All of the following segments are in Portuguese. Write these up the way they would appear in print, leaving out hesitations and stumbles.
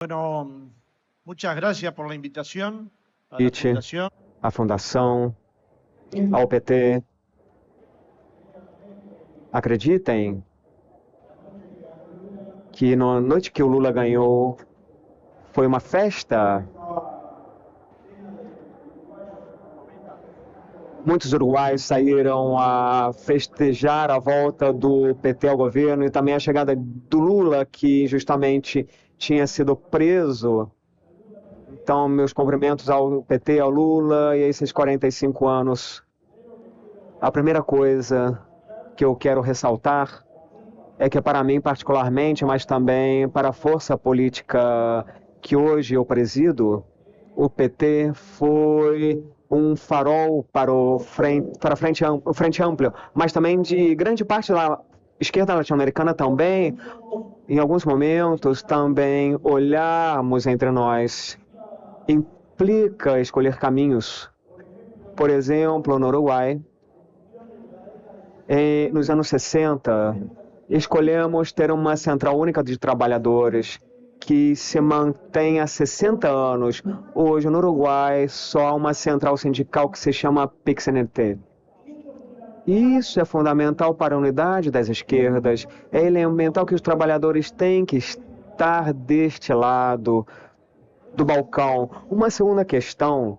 Bueno, muchas gracias por la invitación a la convite Fundación. à Fundação, ao PT. Acreditem que na noite que o Lula ganhou foi uma festa. Muitos uruguaios saíram a festejar a volta do PT ao governo e também a chegada do Lula, que justamente tinha sido preso. Então, meus cumprimentos ao PT, ao Lula e a esses 45 anos. A primeira coisa que eu quero ressaltar é que para mim particularmente, mas também para a força política que hoje eu presido, o PT foi um farol para o Frente Amplio, mas também de grande parte da esquerda latino-americana também, em alguns momentos, também olharmos entre nós. Implica escolher caminhos. Por exemplo, no Uruguai, nos anos 60, escolhemos ter uma central única de trabalhadores que se mantém há 60 anos. Hoje, no Uruguai, só há uma central sindical que se chama PIC-CNT. Isso é fundamental para a unidade das esquerdas. É elemental que os trabalhadores têm que estar deste lado do balcão. Uma segunda questão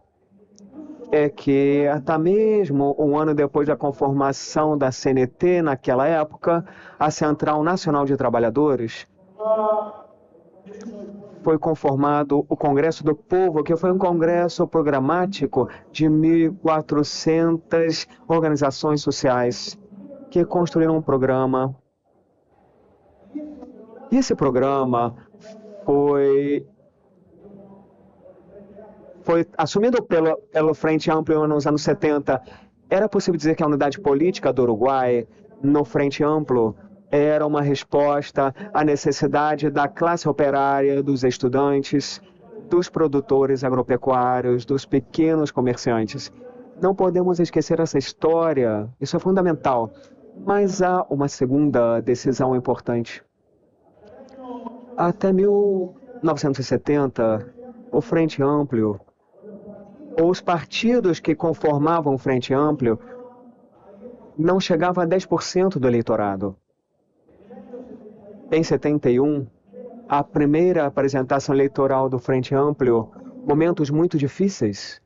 é que até mesmo um ano depois da conformação da CNT, naquela época, a Central Nacional de Trabalhadores, foi conformado o Congresso do Povo, que foi um congresso programático de 1.400 organizações sociais que construíram um programa. E esse programa foi assumido pelo Frente Amplio nos anos 70. Era possível dizer que a unidade política do Uruguai, no Frente Amplo, era uma resposta à necessidade da classe operária, dos estudantes, dos produtores agropecuários, dos pequenos comerciantes. Não podemos esquecer essa história, isso é fundamental. Mas há uma segunda decisão importante. Até 1970, o Frente Amplio, ou os partidos que conformavam o Frente Amplio, não chegavam a 10% do eleitorado. Em 71, a primeira apresentação eleitoral do Frente Amplio, momentos muito difíceis.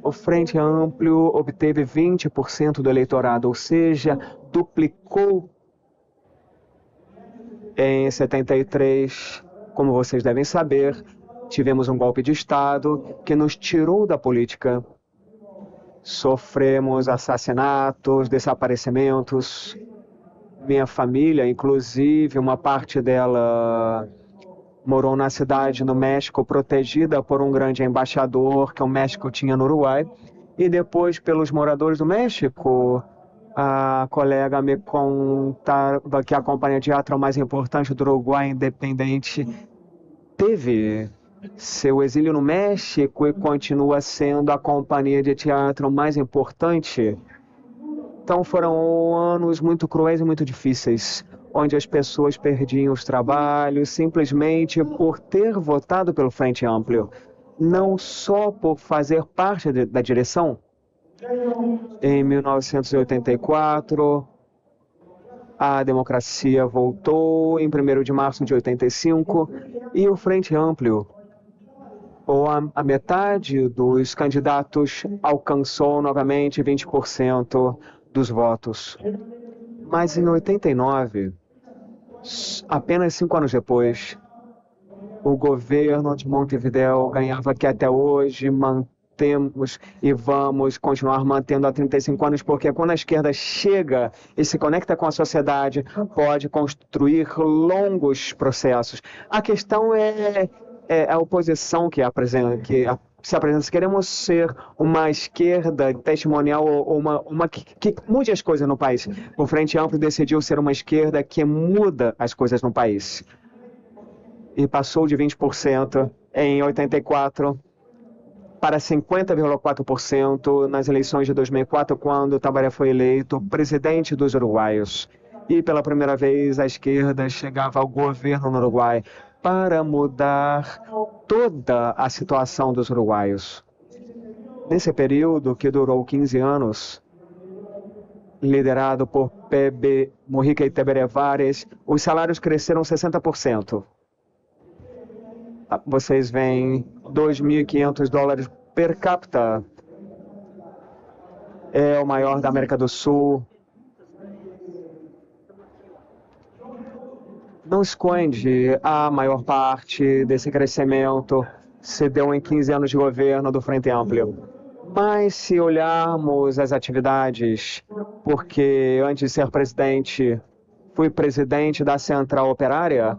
O Frente Amplio obteve 20% do eleitorado, ou seja, duplicou. Em 73, como vocês devem saber, tivemos um golpe de Estado que nos tirou da política. Sofremos assassinatos, desaparecimentos. Minha família, inclusive, uma parte dela morou na cidade no México, protegida por um grande embaixador que o México tinha no Uruguai. E depois, pelos moradores do México, a colega me contava que a companhia de teatro mais importante do Uruguai, independente, teve seu exílio no México e continua sendo a companhia de teatro mais importante. Então foram anos muito cruéis e muito difíceis, onde as pessoas perdiam os trabalhos simplesmente por ter votado pelo Frente Amplio, não só por fazer parte da direção. Em 1984, a democracia voltou em 1º de março de 85 e o Frente Amplio, ou a metade dos candidatos, alcançou novamente 20% dos votos. Mas em 89, apenas 5 anos depois, o governo de Montevideo ganhava, que até hoje mantemos e vamos continuar mantendo há 35 anos, porque quando a esquerda chega e se conecta com a sociedade, pode construir longos processos. A questão é a oposição que se apresenta. Se queremos ser uma esquerda testemunial ou uma que mude as coisas no país, o Frente Amplio decidiu ser uma esquerda que muda as coisas no país. E passou de 20% em 84 para 50,4% nas eleições de 2004, quando Tabaré foi eleito presidente dos uruguaios. E pela primeira vez a esquerda chegava ao governo no Uruguai. para mudar toda a situação dos uruguaios. Nesse período, que durou 15 anos, liderado por Pepe Mujica e Teberevares, os salários cresceram 60%. Vocês veem $2.500 per capita. É o maior da América do Sul. Não esconde, a maior parte desse crescimento se deu em 15 anos de governo do Frente Amplio. Mas se olharmos as atividades, porque antes de ser presidente, fui presidente da Central Operária,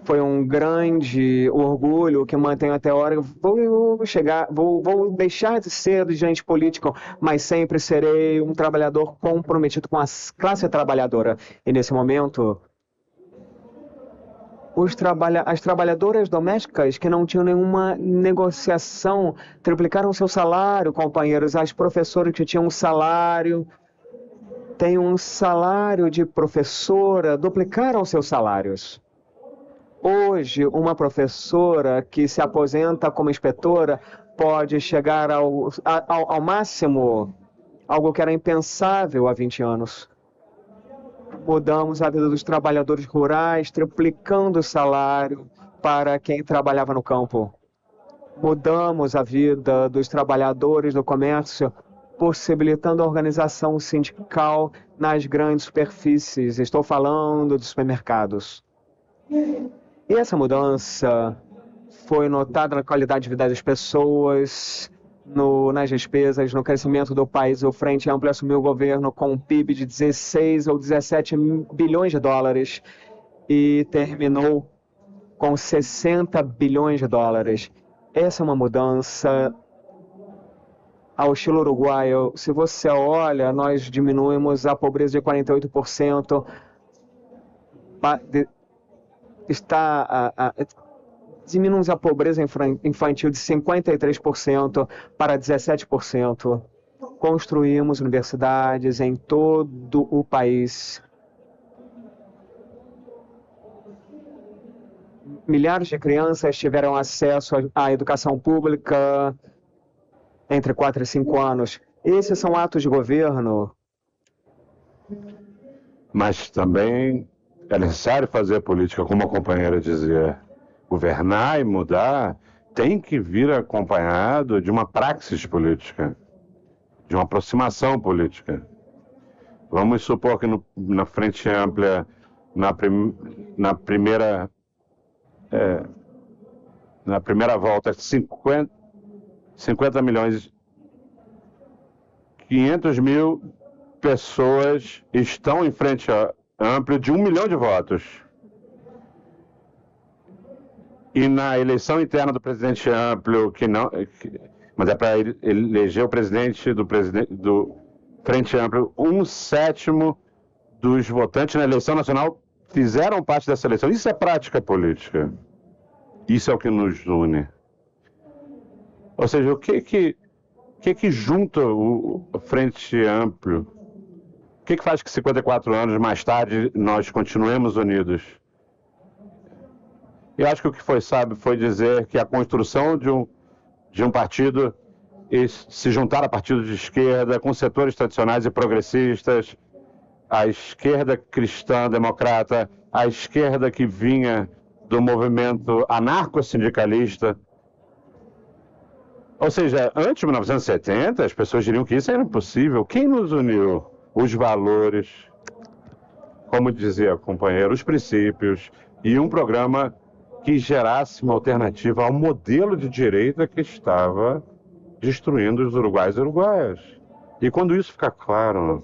foi um grande orgulho que mantenho até agora. Vou deixar de ser dirigente político, mas sempre serei um trabalhador comprometido com a classe trabalhadora. E nesse momento, as trabalhadoras domésticas que não tinham nenhuma negociação triplicaram seu salário, companheiros. As professoras que tinham um salário, têm um salário de professora, duplicaram seus salários. Hoje, uma professora que se aposenta como inspetora pode chegar ao máximo, algo que era impensável há 20 anos. Mudamos a vida dos trabalhadores rurais, triplicando o salário para quem trabalhava no campo. Mudamos a vida dos trabalhadores do comércio, possibilitando a organização sindical nas grandes superfícies. Estou falando de supermercados. E essa mudança foi notada na qualidade de vida das pessoas, nas despesas, no crescimento do país. O Frente Amplio assumiu o governo com um PIB de 16 ou 17 bilhões de dólares e terminou com 60 bilhões de dólares. Essa é uma mudança ao estilo uruguaio. Se você olha, nós diminuímos a pobreza de 48%, diminuímos a pobreza infantil de 53% para 17%. Construímos universidades em todo o país. Milhares de crianças tiveram acesso à educação pública entre 4 e 5 anos. Esses são atos de governo. Mas também é necessário fazer política, como a companheira dizia. Governar e mudar tem que vir acompanhado de uma praxis política, de uma aproximação política. Vamos supor que na Frente Ampla, na primeira volta, 50 milhões, 500 mil pessoas estão em Frente Ampla de 1 milhão de votos. E na eleição interna do presidente Amplio, mas é para eleger o presidente do Frente Amplio, 1/7 dos votantes na eleição nacional fizeram parte dessa eleição. Isso é prática política. Isso é o que nos une. Ou seja, o que junta o Frente Amplio? O que faz que 54 anos mais tarde nós continuemos unidos? Eu acho que o que foi sábio foi dizer que a construção de um partido e se juntar a partidos de esquerda com setores tradicionais e progressistas, a esquerda cristã democrata, a esquerda que vinha do movimento anarco-sindicalista. Ou seja, antes de 1970, as pessoas diriam que isso era impossível. Quem nos uniu? Os valores, como dizia a companheira, os princípios e um programa que gerasse uma alternativa ao modelo de direita que estava destruindo os uruguaios e uruguaias. E quando isso fica claro,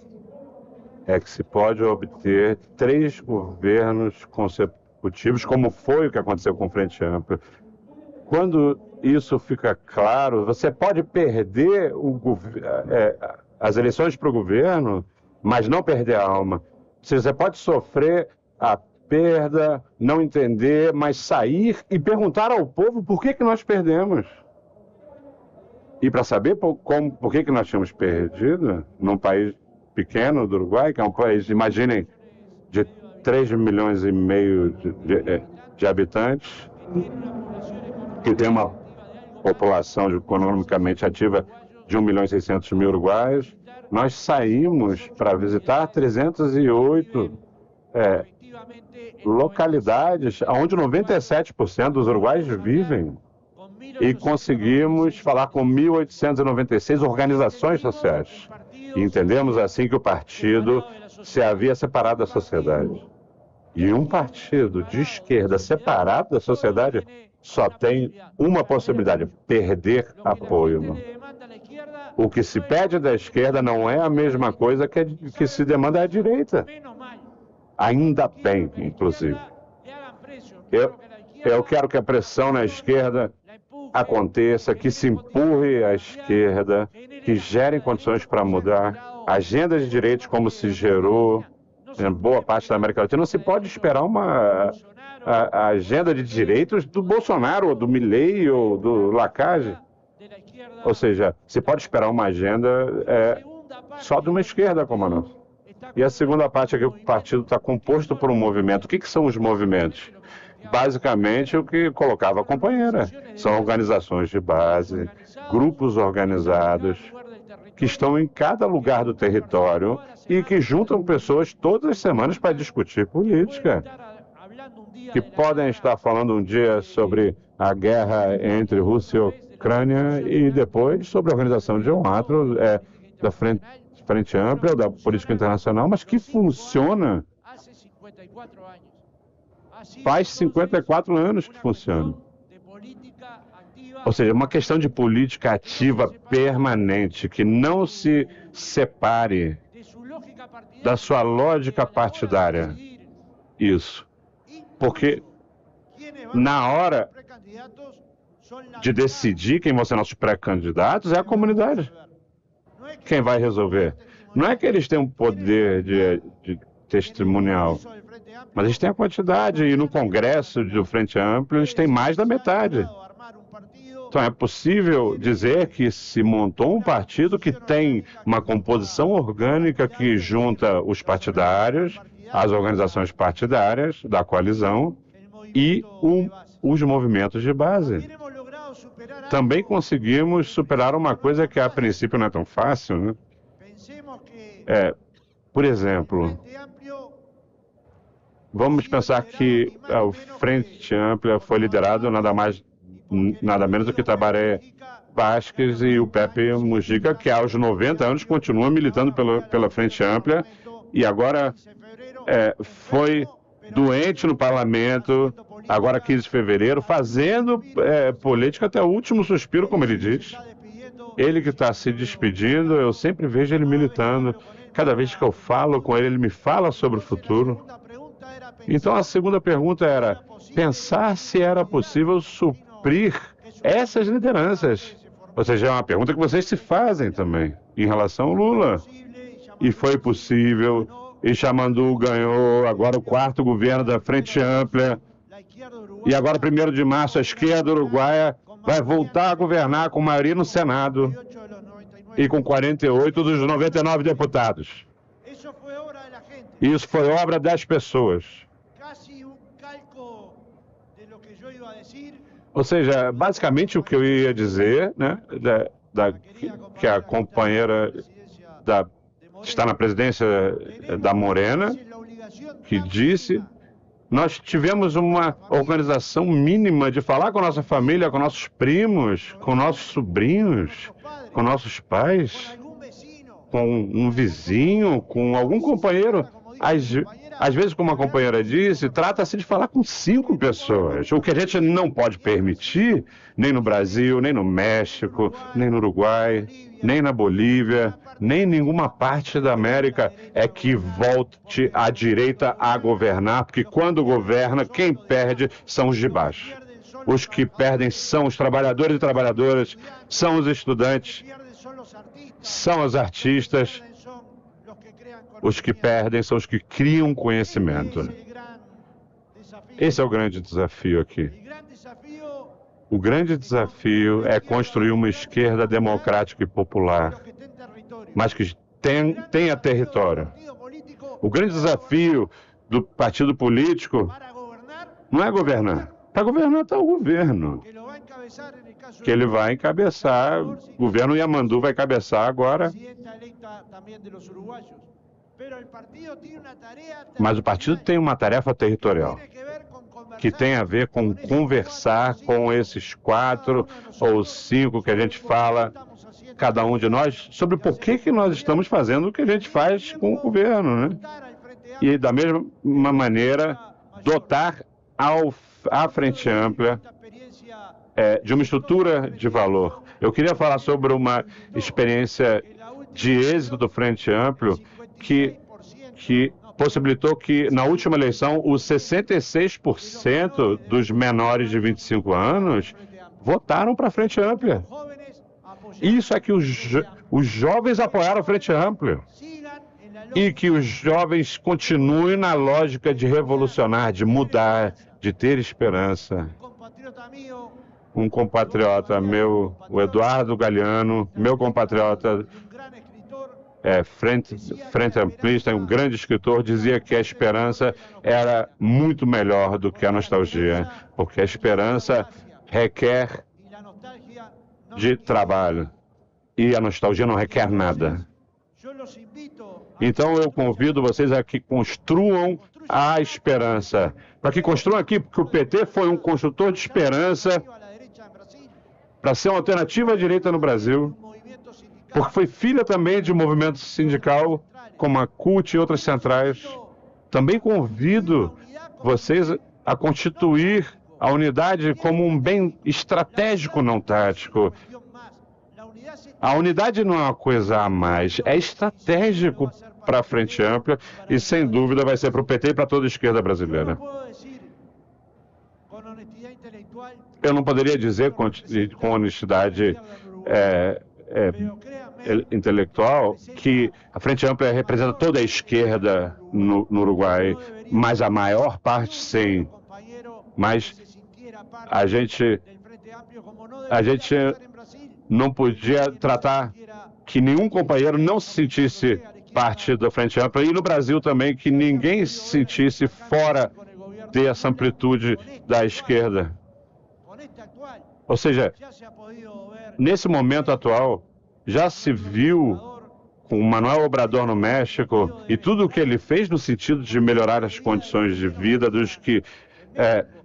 é que se pode obter 3 governos consecutivos, como foi o que aconteceu com o Frente Amplo. Quando isso fica claro, você pode perder as eleições para o governo, mas não perder a alma. Você pode sofrer a perda, não entender, mas sair e perguntar ao povo por que nós perdemos. E para saber por que nós tínhamos perdido, num país pequeno do Uruguai, que é um país, imaginem, de 3,5 milhões de habitantes, que tem uma população economicamente ativa de 1.600.000 uruguaios. Nós saímos para visitar 308 localidades onde 97% dos uruguaios vivem e conseguimos falar com 1.896 organizações sociais. E entendemos assim que o partido se havia separado da sociedade. E um partido de esquerda separado da sociedade só tem uma possibilidade: perder apoio. O que se pede da esquerda não é a mesma coisa que se demanda à direita. Ainda bem, inclusive. Eu quero que a pressão na esquerda aconteça, que se empurre a esquerda, que gerem condições para mudar. Agenda de direitos como se gerou em boa parte da América Latina. Não se pode esperar a agenda de direitos do Bolsonaro, ou do Milei, ou do Lacalle. Ou seja, se pode esperar uma agenda só de uma esquerda como a nossa. E a segunda parte é que o partido está composto por um movimento. O que são os movimentos? Basicamente o que colocava a companheira. São organizações de base, grupos organizados, que estão em cada lugar do território e que juntam pessoas todas as semanas para discutir política. Que podem estar falando um dia sobre a guerra entre Rússia e Ucrânia e depois sobre a organização de um ato da Frente Ampla, da política internacional, mas que funciona. Faz 54 anos que funciona. Ou seja, uma questão de política ativa permanente, que não se separe da sua lógica partidária. Isso. Porque na hora de decidir quem vão ser nossos pré-candidatos é a comunidade. Quem vai resolver? Não é que eles têm um poder de testemunial, mas eles têm a quantidade, e no Congresso do Frente Amplo eles têm mais da metade. Então é possível dizer que se montou um partido que tem uma composição orgânica que junta os partidários, as organizações partidárias da coalizão e os movimentos de base. Também conseguimos superar uma coisa que a princípio não é tão fácil, né? Por exemplo, vamos pensar que o Frente Ampla foi liderado nada menos do que Tabaré Vázquez e o Pepe Mujica, que aos 90 anos continua militando pela Frente Ampla e agora foi doente no parlamento, agora 15 de fevereiro, fazendo política até o último suspiro, como ele diz. Ele que está se despedindo, eu sempre vejo ele militando. Cada vez que eu falo com ele, ele me fala sobre o futuro. Então a segunda pergunta era pensar se era possível suprir essas lideranças. Ou seja, é uma pergunta que vocês se fazem também em relação ao Lula. E foi possível. E Chamandu ganhou agora o 4º governo da Frente Ampla. E agora, 1º de março, a esquerda uruguaia vai voltar a governar com maioria no Senado e com 48 dos 99 deputados. Isso foi obra das pessoas. Ou seja, basicamente o que eu ia dizer, né, que a companheira está na presidência da Morena, que disse, nós tivemos uma organização mínima de falar com a nossa família, com nossos primos, com nossos sobrinhos, com nossos pais, com um vizinho, com algum companheiro. Às vezes, como a companheira disse, trata-se de falar com 5 pessoas. O que a gente não pode permitir, nem no Brasil, nem no México, nem no Uruguai, nem na Bolívia, nem em nenhuma parte da América, é que volte a direita a governar, porque quando governa, quem perde são os de baixo. Os que perdem são os trabalhadores e trabalhadoras, são os estudantes, são os artistas. Os que perdem são os que criam conhecimento. Esse é o grande desafio aqui. O grande desafio é construir uma esquerda democrática e popular, mas que tenha território. O grande desafio do partido político não é governar. Para governar está o governo, que ele vai encabeçar, o governo Yamandu vai encabeçar agora. Mas o partido tem uma tarefa territorial, que tem a ver com conversar com esses 4 ou 5 que a gente fala, cada um de nós, sobre por que nós estamos fazendo o que a gente faz com o governo, né? E da mesma maneira, dotar a Frente Ampla de uma estrutura de valor. Eu queria falar sobre uma experiência de êxito do Frente Amplo que possibilitou que, na última eleição, os 66% dos menores de 25 anos votaram para a Frente Ampla. Isso é que os jovens apoiaram a Frente Ampla. E que os jovens continuem na lógica de revolucionar, de mudar, de ter esperança. Um compatriota meu, o Eduardo Galeano, meu compatriota, frente amplista, um grande escritor, dizia que a esperança era muito melhor do que a nostalgia, porque a esperança requer de trabalho e a nostalgia não requer nada. Então eu convido vocês a que construam a esperança, para que construam aqui, porque o PT foi um construtor de esperança para ser uma alternativa à direita no Brasil, porque foi filha também de um movimento sindical como a CUT e outras centrais. Também convido vocês a constituir a unidade como um bem estratégico, não tático. A unidade não é uma coisa a mais, é estratégico para a Frente Ampla e, sem dúvida, vai ser para o PT e para toda a esquerda brasileira. Eu não poderia dizer com honestidade intelectual que a Frente Ampla representa toda a esquerda no Uruguai, mas a maior parte sim. Mas a gente não podia tratar que nenhum companheiro não se sentisse parte da Frente Ampla e no Brasil também que ninguém se sentisse fora dessa amplitude da esquerda. Ou seja, nesse momento atual, já se viu com o Manuel Obrador no México e tudo o que ele fez no sentido de melhorar as condições de vida dos que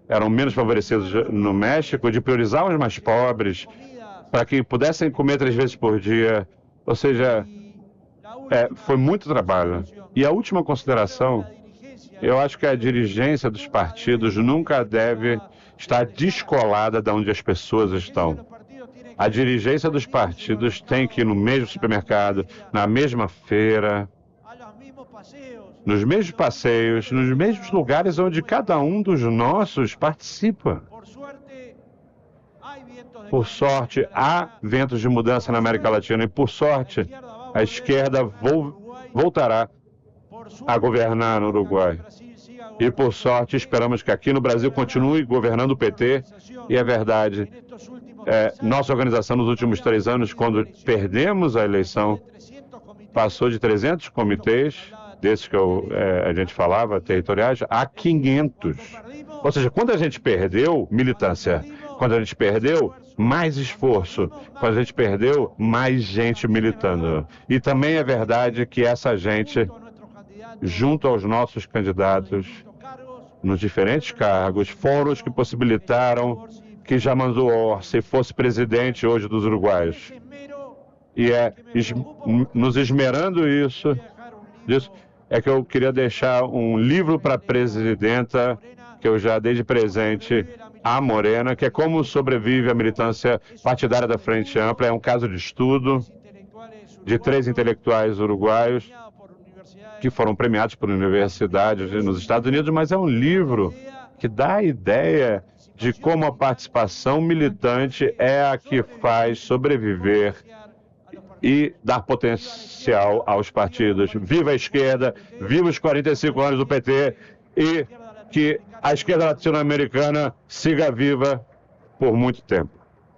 eram menos favorecidos no México, de priorizar os mais pobres, para que pudessem comer 3 vezes por dia. Ou seja, foi muito trabalho. E a última consideração, eu acho que a dirigência dos partidos nunca deve estar descolada de onde as pessoas estão. A dirigência dos partidos tem que ir no mesmo supermercado, na mesma feira, nos mesmos passeios, nos mesmos lugares onde cada um dos nossos participa. Por sorte, há ventos de mudança na América Latina e, por sorte, a esquerda voltará a governar no Uruguai. E, por sorte, esperamos que aqui no Brasil continue governando o PT. E é verdade, nossa organização nos últimos 3 anos, quando perdemos a eleição, passou de 300 comitês, desses que a gente falava, territoriais, a 500. Ou seja, quando a gente perdeu militância, quando a gente perdeu mais esforço, quando a gente perdeu mais gente militando. E também é verdade que essa gente, junto aos nossos candidatos, nos diferentes cargos, foram os que possibilitaram que Yamandu Orsi fosse presidente hoje dos uruguaios. E nos esmerando disso, é que eu queria deixar um livro para a presidenta, que eu já dei de presente à Morena, que é como sobrevive a militância partidária da Frente Ampla. É um caso de estudo de 3 intelectuais uruguaios que foram premiados por universidades nos Estados Unidos, mas é um livro que dá a ideia de como a participação militante é a que faz sobreviver e dar potencial aos partidos. Viva a esquerda, viva os 45 anos do PT e que a esquerda latino-americana siga viva por muito tempo.